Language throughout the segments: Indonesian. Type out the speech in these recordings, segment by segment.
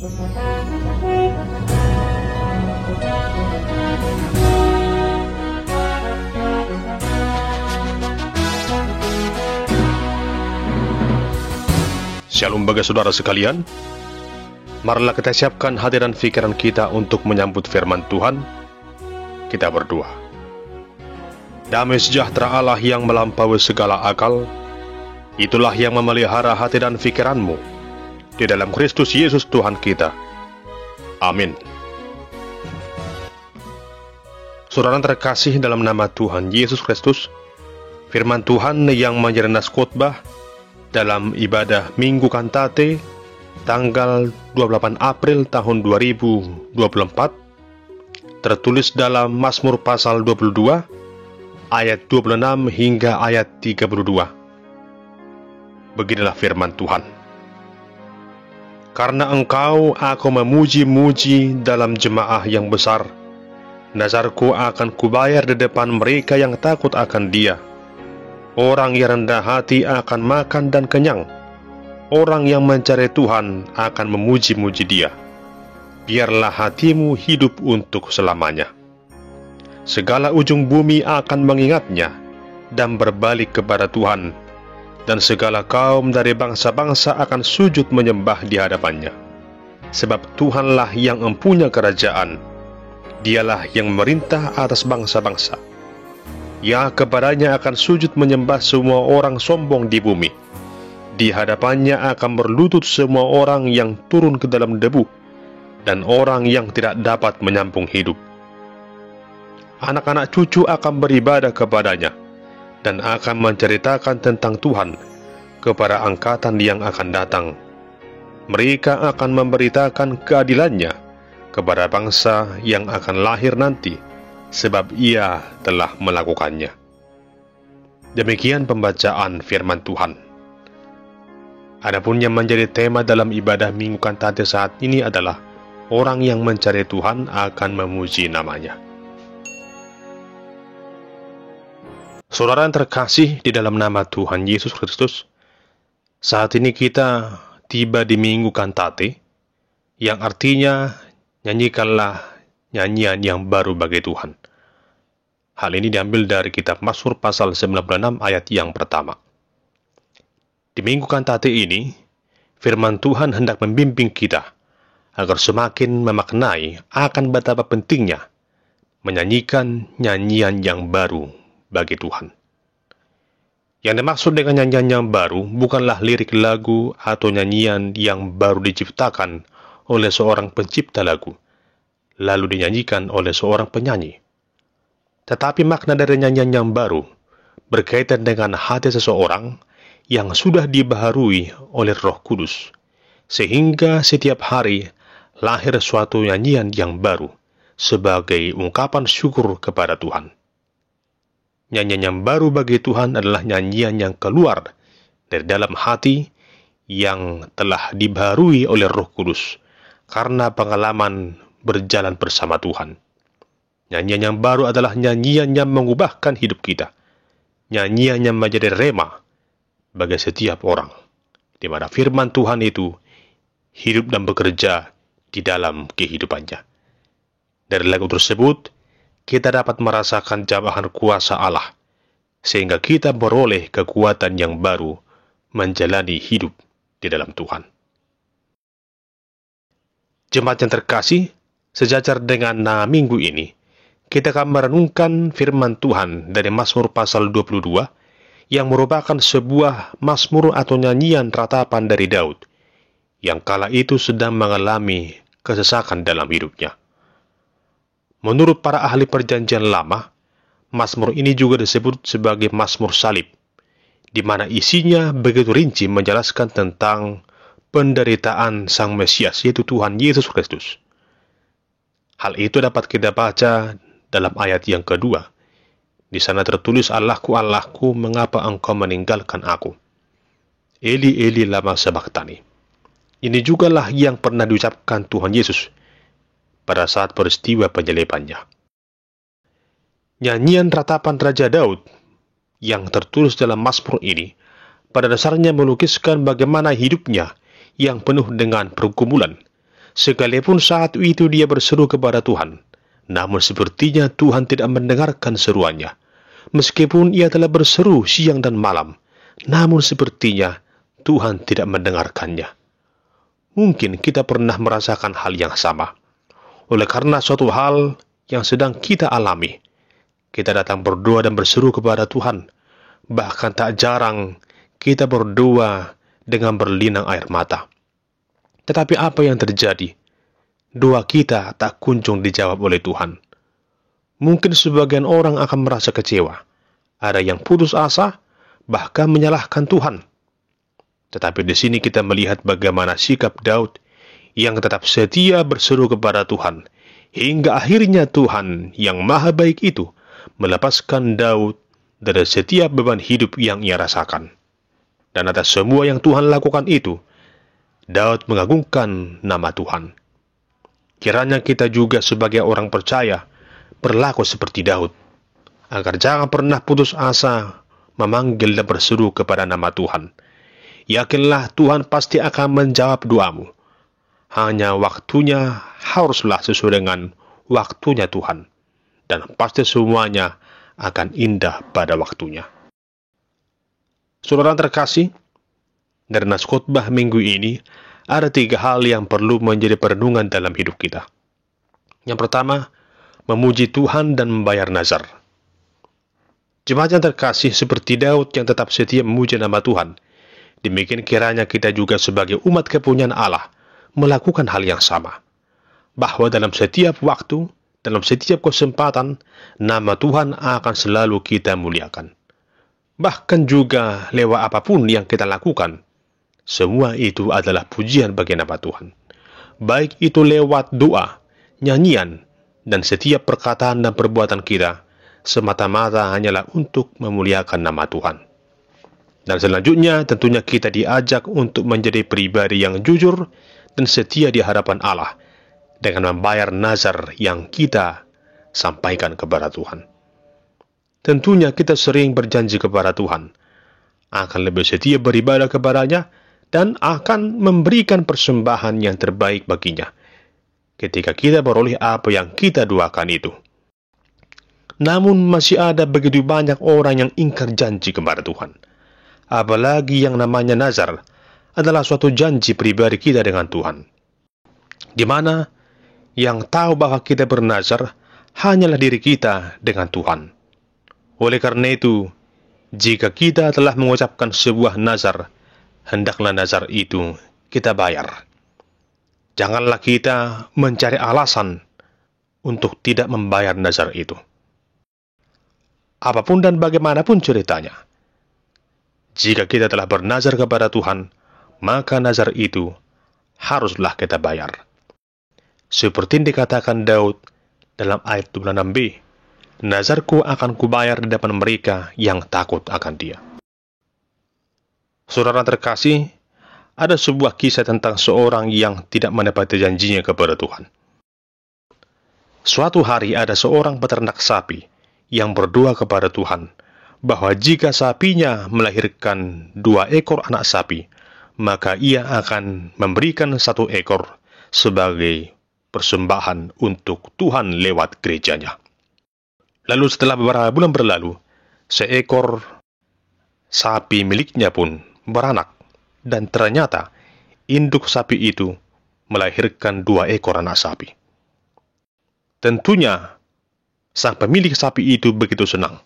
Shalom bagi saudara sekalian. Marilah kita siapkan hati dan pikiran kita untuk menyambut firman Tuhan. Kita berdoa. Damai sejahtera Allah yang melampaui segala akal, itulah yang memelihara hati dan pikiranmu di dalam Kristus Yesus Tuhan kita. Amin. Saudara terkasih dalam nama Tuhan Yesus Kristus, firman Tuhan yang menjadi nas khotbah dalam ibadah Minggu Kantate tanggal 28 April tahun 2024 tertulis dalam Mazmur pasal 22 ayat 26 hingga ayat 32. Beginilah firman Tuhan. Karena Engkau aku memuji-muji dalam jemaah yang besar, nazarku akan kubayar di depan mereka yang takut akan Dia. Orang yang rendah hati akan makan dan kenyang. Orang yang mencari Tuhan akan memuji-muji Dia. Biarlah hatimu hidup untuk selamanya. Segala ujung bumi akan mengingatnya dan berbalik kepada Tuhan, dan segala kaum dari bangsa-bangsa akan sujud menyembah di hadapannya. Sebab Tuhanlah yang mempunyai kerajaan. Dialah yang memerintah atas bangsa-bangsa. Ya, kepadanya akan sujud menyembah semua orang sombong di bumi. Di hadapannya akan berlutut semua orang yang turun ke dalam debu, dan orang yang tidak dapat menyambung hidup. Anak-anak cucu akan beribadah kepadanya, dan akan menceritakan tentang Tuhan kepada angkatan yang akan datang. Mereka akan memberitakan keadilannya kepada bangsa yang akan lahir nanti, sebab Ia telah melakukannya. Demikian pembacaan firman Tuhan. Adapun yang menjadi tema dalam ibadah Minggu Kantate saat ini adalah orang yang mencari Tuhan akan memuji namanya. Saudara yang terkasih di dalam nama Tuhan Yesus Kristus, saat ini kita tiba di Minggu Kantate, yang artinya nyanyikanlah nyanyian yang baru bagi Tuhan. Hal ini diambil dari kitab Mazmur pasal 96 ayat yang pertama. Di Minggu Kantate ini, firman Tuhan hendak membimbing kita agar semakin memaknai akan betapa pentingnya menyanyikan nyanyian yang baru bagi Tuhan. Yang dimaksud dengan nyanyian yang baru bukanlah lirik lagu atau nyanyian yang baru diciptakan oleh seorang pencipta lagu, lalu dinyanyikan oleh seorang penyanyi. Tetapi makna dari nyanyian yang baru berkaitan dengan hati seseorang yang sudah dibaharui oleh Roh Kudus, sehingga setiap hari lahir suatu nyanyian yang baru sebagai ungkapan syukur kepada Tuhan. Nyanyian yang baru bagi Tuhan adalah nyanyian yang keluar dari dalam hati yang telah dibaharui oleh Roh Kudus karena pengalaman berjalan bersama Tuhan. Nyanyian yang baru adalah nyanyian yang mengubahkan hidup kita. Nyanyian yang menjadi rema bagi setiap orang, di mana firman Tuhan itu hidup dan bekerja di dalam kehidupannya. Dari lagu tersebut, kita dapat merasakan jamahan kuasa Allah, sehingga kita beroleh kekuatan yang baru menjalani hidup di dalam Tuhan. Jemaat yang terkasih, sejajar dengan minggu ini, kita akan merenungkan firman Tuhan dari Mazmur pasal 22, yang merupakan sebuah mazmur atau nyanyian ratapan dari Daud, yang kala itu sedang mengalami kesesakan dalam hidupnya. Menurut para ahli perjanjian lama, mazmur ini juga disebut sebagai mazmur salib, di mana isinya begitu rinci menjelaskan tentang penderitaan Sang Mesias, yaitu Tuhan Yesus Kristus. Hal itu dapat kita baca dalam ayat yang kedua. Di sana tertulis, Allahku, Allahku, mengapa engkau meninggalkan aku? Eli, Eli, lama sabachthani. Ini jugalah yang pernah diucapkan Tuhan Yesus pada saat peristiwa penyalibannya. Nyanyian ratapan Raja Daud yang tertulis dalam Mazmur ini pada dasarnya melukiskan bagaimana hidupnya yang penuh dengan pergumulan, Sekalipun saat itu dia berseru kepada Tuhan, namun sepertinya Tuhan tidak mendengarkan seruannya. Meskipun ia telah berseru siang dan malam, namun sepertinya Tuhan tidak mendengarkannya. Mungkin kita pernah merasakan hal yang sama. Oleh karena suatu hal yang sedang kita alami, kita datang berdoa dan berseru kepada Tuhan. Bahkan tak jarang kita berdoa dengan berlinang air mata. Tetapi apa yang terjadi? Doa kita tak kunjung dijawab oleh Tuhan. Mungkin sebagian orang akan merasa kecewa. Ada yang putus asa, bahkan menyalahkan Tuhan. Tetapi di sini kita melihat bagaimana sikap Daud yang tetap setia berseru kepada Tuhan. Hingga akhirnya Tuhan yang maha baik itu melepaskan Daud dari setiap beban hidup yang ia rasakan. Dan atas semua yang Tuhan lakukan itu, Daud mengagungkan nama Tuhan. Kiranya kita juga sebagai orang percaya berlaku seperti Daud, agar jangan pernah putus asa memanggil dan berseru kepada nama Tuhan. Yakinlah Tuhan pasti akan menjawab doamu. Hanya waktunya haruslah sesuai dengan waktunya Tuhan. Dan pasti semuanya akan indah pada waktunya. Saudara terkasih, dari nas khotbah minggu ini, ada 3 hal yang perlu menjadi perenungan dalam hidup kita. Yang pertama, memuji Tuhan dan membayar nazar. Jemaat yang terkasih, seperti Daud yang tetap setia memuji nama Tuhan, demikian kiranya kita juga sebagai umat kepunyaan Allah melakukan hal yang sama. Bahwa dalam setiap waktu, dalam setiap kesempatan, nama Tuhan akan selalu kita muliakan. Bahkan juga lewat apapun yang kita lakukan, semua itu adalah pujian bagi nama Tuhan. Baik itu lewat doa, nyanyian, dan setiap perkataan dan perbuatan kita, semata-mata hanyalah untuk memuliakan nama Tuhan. Dan selanjutnya tentunya kita diajak untuk menjadi pribadi yang jujur dan setia di hadapan Allah dengan membayar nazar yang kita sampaikan kepada Tuhan. Tentunya kita sering berjanji kepada Tuhan akan lebih setia beribadah kepadanya dan akan memberikan persembahan yang terbaik baginya ketika kita beroleh apa yang kita doakan itu. Namun masih ada begitu banyak orang yang ingkar janji kepada Tuhan. Apalagi yang namanya nazar adalah suatu janji pribadi kita dengan Tuhan, di mana yang tahu bahwa kita bernazar hanyalah diri kita dengan Tuhan. Oleh karena itu, jika kita telah mengucapkan sebuah nazar, hendaklah nazar itu kita bayar. Janganlah kita mencari alasan untuk tidak membayar nazar itu. Apapun dan bagaimanapun ceritanya, jika kita telah bernazar kepada Tuhan, maka nazar itu haruslah kita bayar. Seperti yang dikatakan Daud dalam ayat 26b, nazarku akan kubayar di depan mereka yang takut akan Dia. Saudara terkasih, ada sebuah kisah tentang seorang yang tidak menepati janjinya kepada Tuhan. Suatu hari ada seorang peternak sapi yang berdoa kepada Tuhan bahwa jika sapinya melahirkan 2 ekor anak sapi, maka ia akan memberikan 1 ekor sebagai persembahan untuk Tuhan lewat gerejanya. Lalu setelah beberapa bulan berlalu, seekor sapi miliknya pun beranak, dan ternyata induk sapi itu melahirkan 2 ekor anak sapi. Tentunya, sang pemilik sapi itu begitu senang.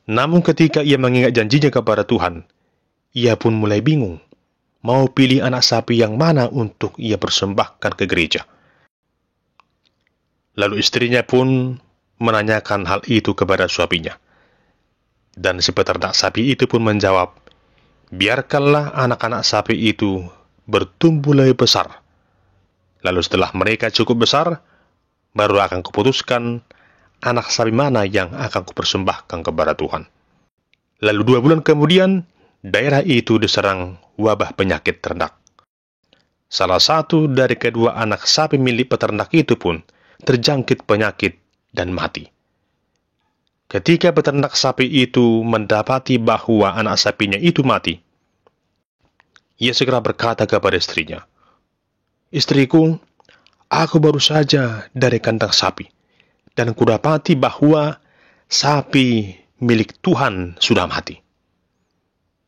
Namun ketika ia mengingat janjinya kepada Tuhan, ia pun mulai bingung, mau pilih anak sapi yang mana untuk ia persembahkan ke gereja. Lalu istrinya pun menanyakan hal itu kepada suaminya. Dan si peternak sapi itu pun menjawab, biarkanlah anak-anak sapi itu bertumbuh lebih besar. Lalu setelah mereka cukup besar, baru akan kuputuskan anak sapi mana yang akan kupersembahkan kepada Tuhan. Lalu 2 bulan kemudian, daerah itu diserang wabah penyakit ternak. Salah satu dari kedua anak sapi milik peternak itu pun terjangkit penyakit dan mati. Ketika peternak sapi itu mendapati bahwa anak sapinya itu mati, ia segera berkata kepada istrinya, "Istriku, Aku baru saja dari kandang sapi, dan kudapati bahwa sapi milik Tuhan sudah mati.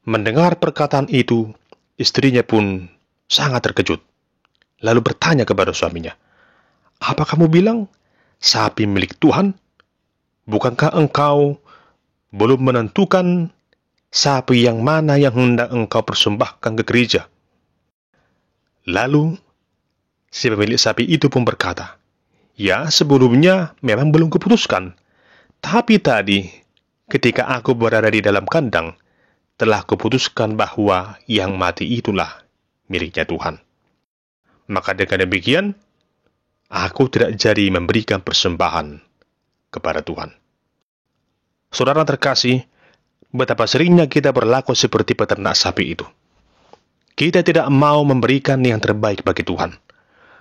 Mendengar perkataan itu, istrinya pun sangat terkejut. Lalu bertanya kepada suaminya, "Apa kamu bilang sapi milik Tuhan? Bukankah engkau belum menentukan sapi yang mana yang hendak engkau persembahkan ke gereja?" Lalu si pemilik sapi itu pun berkata, "Ya, sebelumnya memang belum kuputuskan. Tapi tadi, ketika aku berada di dalam kandang, telah kuputuskan bahwa yang mati itulah miliknya Tuhan. Maka dengan demikian, aku tidak jadi memberikan persembahan kepada Tuhan." Saudara terkasih, betapa seringnya kita berlaku seperti peternak sapi itu. Kita tidak mau memberikan yang terbaik bagi Tuhan.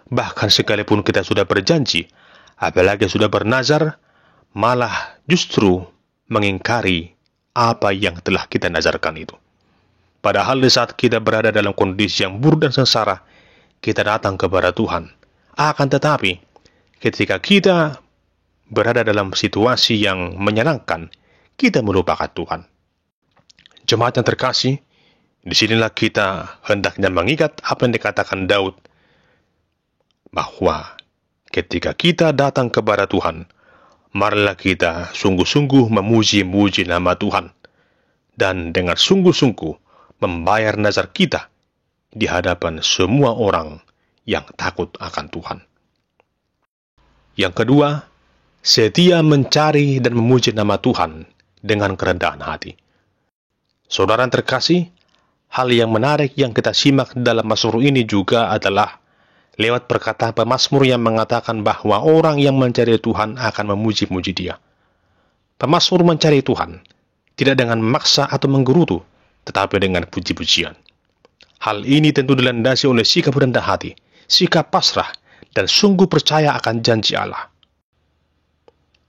Bahkan sekalipun kita sudah berjanji, apalagi sudah bernazar, malah justru mengingkari apa yang telah kita nazarkan itu. Padahal di saat kita berada dalam kondisi yang buruk dan sengsara, kita datang kepada Tuhan. Akan tetapi, ketika kita berada dalam situasi yang menyenangkan, kita melupakan Tuhan. Jemaat yang terkasih, disinilah kita hendaknya mengingat apa yang dikatakan Daud, bahwa ketika kita datang kepada Tuhan, marilah kita sungguh-sungguh memuji-muji nama Tuhan, dan dengan sungguh-sungguh membayar nazar kita di hadapan semua orang yang takut akan Tuhan. Yang kedua, setia mencari dan memuji nama Tuhan dengan kerendahan hati. Saudara yang terkasih, hal yang menarik yang kita simak dalam Mazmur ini juga adalah lewat perkataan pemazmur yang mengatakan bahwa orang yang mencari Tuhan akan memuji-muji Dia. Pemazmur mencari Tuhan tidak dengan memaksa atau menggerutu, tetapi dengan puji-pujian. Hal ini tentu dilandasi oleh sikap rendah hati, sikap pasrah, dan sungguh percaya akan janji Allah.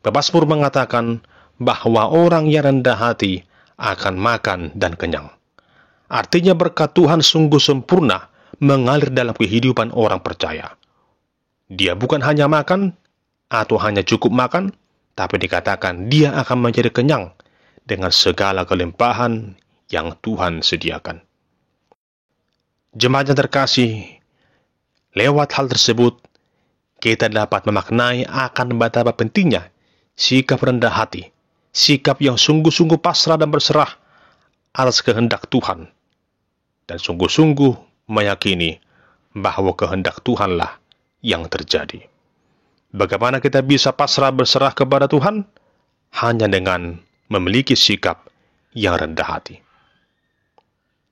Pemazmur mengatakan bahwa orang yang rendah hati akan makan dan kenyang. Artinya berkat Tuhan sungguh sempurna mengalir dalam kehidupan orang percaya. Dia bukan hanya makan atau hanya cukup makan, tapi dikatakan dia akan menjadi kenyang dengan segala kelimpahan yang Tuhan sediakan. Jemaat yang terkasih, lewat hal tersebut, kita dapat memaknai akan betapa pentingnya sikap rendah hati, sikap yang sungguh-sungguh pasrah dan berserah atas kehendak Tuhan, dan sungguh-sungguh meyakini bahwa kehendak Tuhanlah yang terjadi. Bagaimana kita bisa pasrah berserah kepada Tuhan? Hanya dengan memiliki sikap yang rendah hati.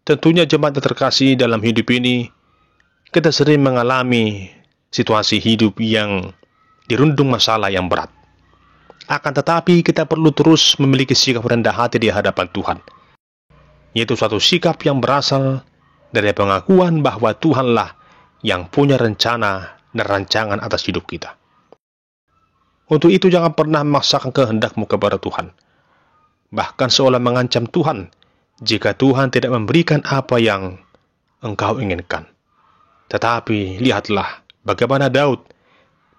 Tentunya jemaat yang terkasih, dalam hidup ini, kita sering mengalami situasi hidup yang dirundung masalah yang berat. Akan tetapi kita perlu terus memiliki sikap rendah hati di hadapan Tuhan, yaitu suatu sikap yang berasal dari pengakuan bahwa Tuhanlah yang punya rencana dan rancangan atas hidup kita. Untuk itu jangan pernah memaksakan kehendakmu kepada Tuhan, bahkan seolah mengancam Tuhan jika Tuhan tidak memberikan apa yang engkau inginkan. Tetapi lihatlah bagaimana Daud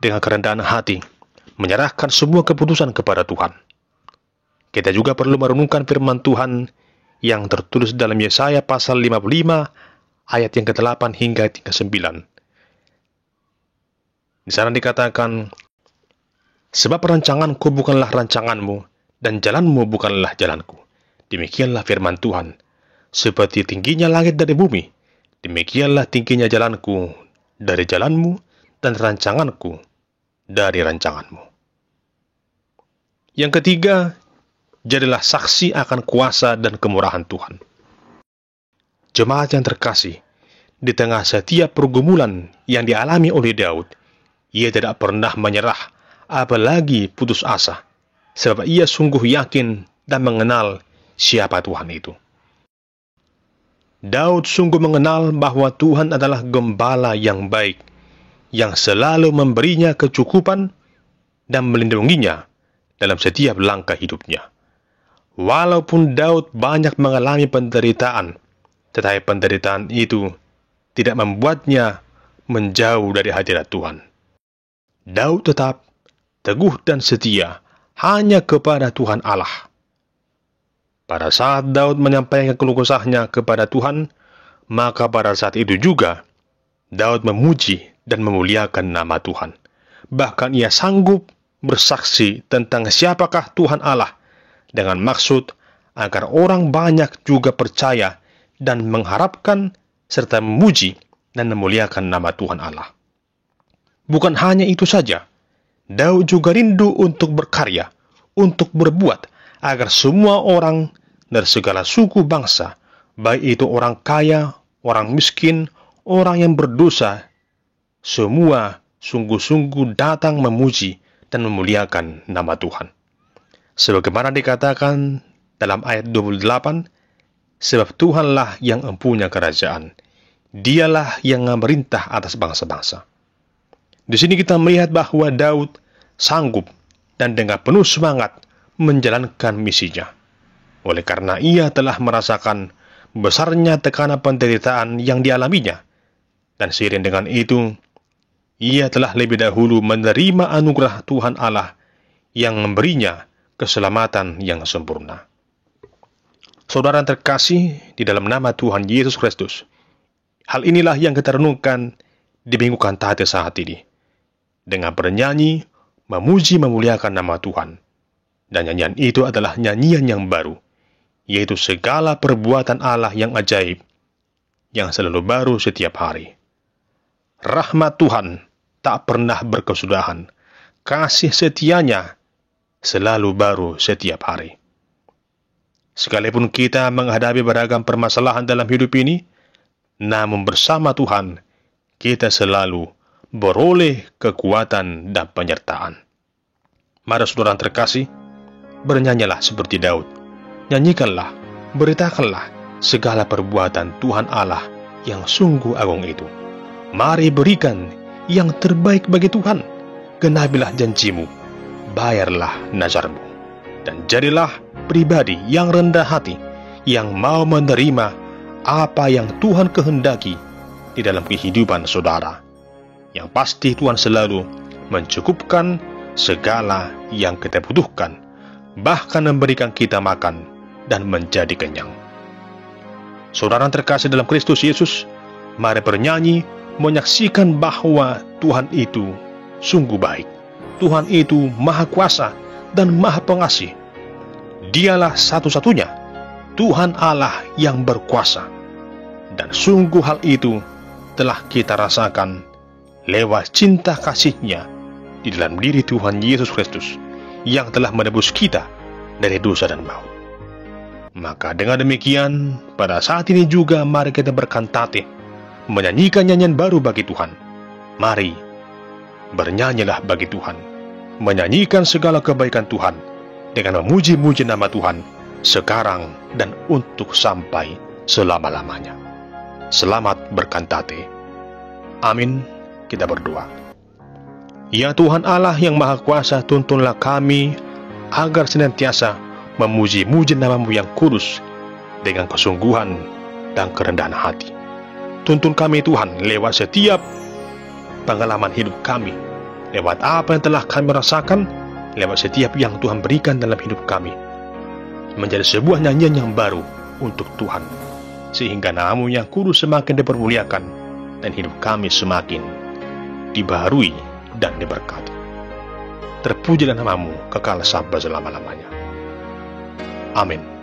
dengan kerendahan hati menyerahkan semua keputusan kepada Tuhan. Kita juga perlu merenungkan firman Tuhan yang tertulis dalam Yesaya pasal 55 ayat yang ke-8 hingga ke-9. Di sana dikatakan, "Sebab rancanganku bukanlah rancanganmu, dan jalanmu bukanlah jalanku. Demikianlah firman Tuhan. Seperti tingginya langit dari bumi, demikianlah tingginya jalanku dari jalanmu, dan rancanganku dari rancanganmu." Yang ketiga, jadilah saksi akan kuasa dan kemurahan Tuhan. Jemaat yang terkasih, di tengah setiap pergumulan yang dialami oleh Daud, ia tidak pernah menyerah, apalagi putus asa, sebab ia sungguh yakin dan mengenal siapa Tuhan itu. Daud sungguh mengenal bahwa Tuhan adalah gembala yang baik, yang selalu memberinya kecukupan dan melindunginya dalam setiap langkah hidupnya. Walaupun Daud banyak mengalami penderitaan, tetapi penderitaan itu tidak membuatnya menjauh dari hadirat Tuhan. Daud tetap teguh dan setia hanya kepada Tuhan Allah. Pada saat Daud menyampaikan keluh kesahnya kepada Tuhan, maka pada saat itu juga Daud memuji dan memuliakan nama Tuhan. Bahkan ia sanggup bersaksi tentang siapakah Tuhan Allah dengan maksud agar orang banyak juga percaya dan mengharapkan serta memuji dan memuliakan nama Tuhan Allah. Bukan hanya itu saja, Daud juga rindu untuk berkarya, untuk berbuat agar semua orang dari segala suku bangsa, baik itu orang kaya, orang miskin, orang yang berdosa, semua sungguh-sungguh datang memuji dan memuliakan nama Tuhan. Sebagaimana dikatakan dalam ayat 28, sebab Tuhanlah yang empunya kerajaan, Dialah yang memerintah atas bangsa-bangsa. Di sini kita melihat bahwa Daud sanggup dan dengan penuh semangat menjalankan misinya. Oleh karena ia telah merasakan besarnya tekanan penderitaan yang dialaminya, dan seiring dengan itu, ia telah lebih dahulu menerima anugerah Tuhan Allah yang memberinya keselamatan yang sempurna. Saudara terkasih di dalam nama Tuhan Yesus Kristus, hal inilah yang kita renungkan di Minggu Kantate saat ini. Dengan bernyanyi, memuji memuliakan nama Tuhan. Dan nyanyian itu adalah nyanyian yang baru, yaitu segala perbuatan Allah yang ajaib, yang selalu baru setiap hari. Rahmat Tuhan tak pernah berkesudahan, kasih setianya selalu baru setiap hari. Sekalipun kita menghadapi beragam permasalahan dalam hidup ini, namun bersama Tuhan, kita selalu beroleh kekuatan dan penyertaan. Mari saudara terkasih, bernyanyilah seperti Daud. Nyanyikanlah, beritakanlah segala perbuatan Tuhan Allah yang sungguh agung itu. Mari berikan yang terbaik bagi Tuhan. Genapilah janjimu, bayarlah nazarmu, dan jadilah pribadi yang rendah hati, yang mau menerima apa yang Tuhan kehendaki di dalam kehidupan saudara. Yang pasti Tuhan selalu mencukupkan segala yang kita butuhkan, bahkan memberikan kita makan dan menjadi kenyang. Saudara terkasih dalam Kristus Yesus, mari bernyanyi menyaksikan bahwa Tuhan itu sungguh baik. Tuhan itu maha kuasa dan maha pengasih. Dialah satu-satunya Tuhan Allah yang berkuasa. Dan sungguh hal itu telah kita rasakan lewat cinta kasih-Nya di dalam diri Tuhan Yesus Kristus yang telah menebus kita dari dosa dan maut. Maka dengan demikian, pada saat ini juga mari kita berkantate, menyanyikan nyanyian baru bagi Tuhan. Mari, bernyanyilah bagi Tuhan, menyanyikan segala kebaikan Tuhan, dengan memuji-muji nama Tuhan, sekarang dan untuk sampai selama-lamanya. Selamat berkantate. Amin. Kita berdoa. Ya Tuhan Allah yang Maha Kuasa, tuntunlah kami agar senantiasa memuji-muji nama-Mu yang kudus dengan kesungguhan dan kerendahan hati. Tuntun kami Tuhan lewat setiap pengalaman hidup kami, lewat apa yang telah kami rasakan, lewat setiap yang Tuhan berikan dalam hidup kami, menjadi sebuah nyanyian yang baru untuk Tuhan, sehingga nama-Mu yang kudus semakin dipermuliakan dan hidup kami semakin dibaharui dan diberkati. Terpujilah nama-Mu kekal sampai selama-lamanya. Amin.